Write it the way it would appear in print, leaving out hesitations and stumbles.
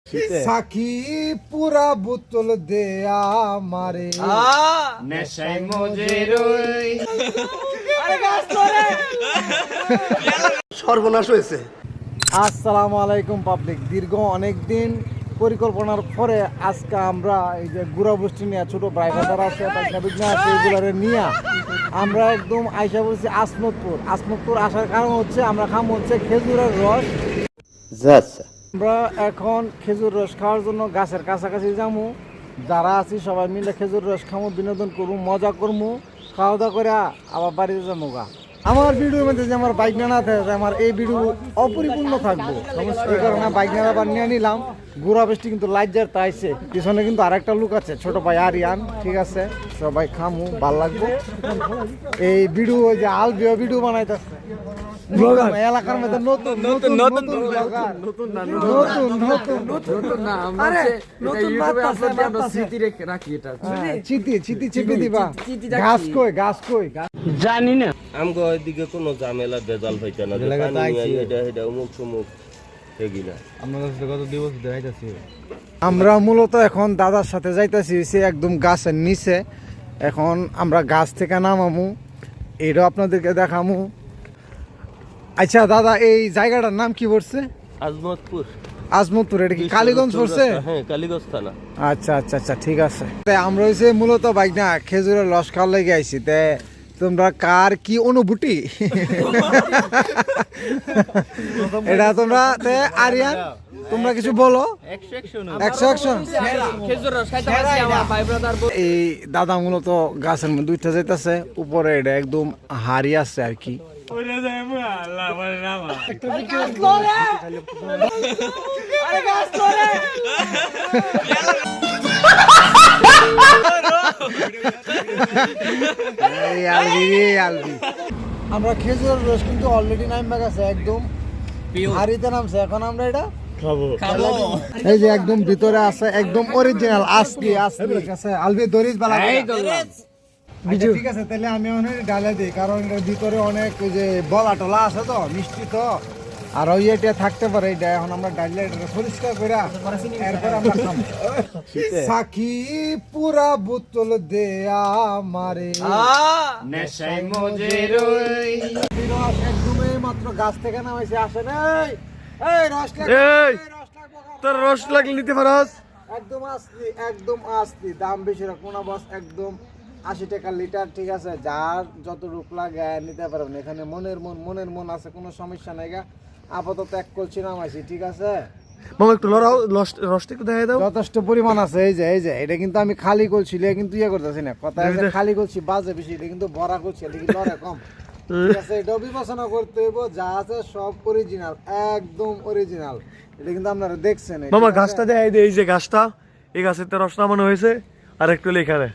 Psaki পুরা বোতল দে আমারে নেশাই মজে রই। সর্বনাশ হয়েছে। আসসালামু আলাইকুম পাবলিক। দীর্ঘ অনেকদিন পরিকল্পনার পরে আজকে আমরা এই যে গুড়া বস্তি নিয়ে ছোট ড্রাইভার আছে এইগুলারে নিয়ে আমরা একদম আইসা বলছি আসমতপুর আসার কারণ হচ্ছে আমরা খাম হচ্ছে খেজুরের রস। আমরা এখন খেজুর রস খাওয়ার জন্য গাছের কাছাকাছি যাবো, যারা আছি সবাই মিলে খেজুর রস খামো, বিনোদন করবো, মজা করবো, খাওয়া দাওয়া করে আবার বাড়িতে যাবো গা। আমার ভিডিওর মধ্যে যে আমার বাইক না থাকে আমার এই ভিডিও অপরিপূর্ণ থাকবো, এই কারণে বাইক না আবার নিয়ে নিলাম। গুড়া বৃষ্টি কিন্তু লাইজার তাইছে, পিছনে কিন্তু আরেকটা লোক আছে, ছোট ভাই আরিয়ান। ঠিক আছে, সবাই খামু, ভাল লাগবে। এই ভিডিও ওই যে আলবিও ভিডিও বানাইতেছে এলাকার মধ্যে নতুন নতুন নতুন নতুন জানি না আমগো এদিকে কোনো ঝামেলা বেজাল হইতে না, এটা অমুক সমুক এগিলা আমরা মূলত এখন দাদার সাথে যাইতেছি সে একদম গাছের নিচে। এখন আমরা গাছ থেকে নামামু, এটা আপনাদেরকে দেখামু। আচ্ছা দাদা, এই জায়গাটার নাম কি পড়ছে? আজমতপুর। এটা কি কালীগঞ্জ পড়ছে? হ্যাঁ, কালীগঞ্জ থানা। আচ্ছা আচ্ছা আচ্ছা, ঠিক আছে। আমরা হইছে মূলত বাইক না খেজুরের রস খাওয়ার লেগে আইছি। তে তোমরা কার কি অনুভূতি এটা তোমরা আরিয়ান তোমরা কিছু বলো। 100 এই দাদা মূলত গাছের মধ্যে দুইটা যাইতেছে উপরে, এটা একদম হারি আছে আর কি। আমরা খেজুরের রস কিন্তু অলরেডি নামবে গেছে, একদম হারিতে নামছে। এখন আমরা এটা খাবো। এই যে একদম ভিতরে আছে, একদম অরিজিনাল আসলি আছে। আলবি দরিস বালা আচ্ছা, ঠিক আছে, তাহলে আমি অনেক ডালে দিই, কারণ এটার ভিতরে অনেক ওই যে বলা টলা আছে তো, মিষ্টি তো, আর ওই এটা থাকতে পারে। এটা এখন আমরা ডালে এটা পরিষ্কার করে এরপর আমরা খাবো। সাকি পুরা বোতল দে আমারে নেশাই মজে রই। একদম মাত্র গাছ থেকে নামাইছে, আসে নাই। এই রস তোর রস লাগলে নিতে পারস। একদম আসলি দাম বেশি রাখবো না, বস একদম 80 টাকা লিটার। ঠিক আছে, যার যত রূপ লাগে নিতে পারবেন। এখানে মনের মন আছে, কোনো সমস্যা নাই গা। আপাতত এক কলসি নামাইছি, ঠিক আছে। মামা একটু লড়াও, রসটা একটু দেখাই দাও। যথেষ্ট পরিমাণ আছে। এই যে এটা কিন্তু আমি খালি কলসি কিন্তু ইয়ে করতেছি না, কথা আছে খালি কলসি বাজে বেশি, এটা কিন্তু ভরা কলসি, এটা কিন্তু লড়ে কম। ঠিক আছে, এটা বিবেচনা করতে হইব, যা আছে সব অরিজিনাল, একদম অরিজিনাল। এটা কিন্তু আপনারা দেখছেন। মামা গাছটা দেখাই দে, এই যে গাছটা, এই গাছের রস নামানো হয়েছে, আর একটু লেখা দেয়।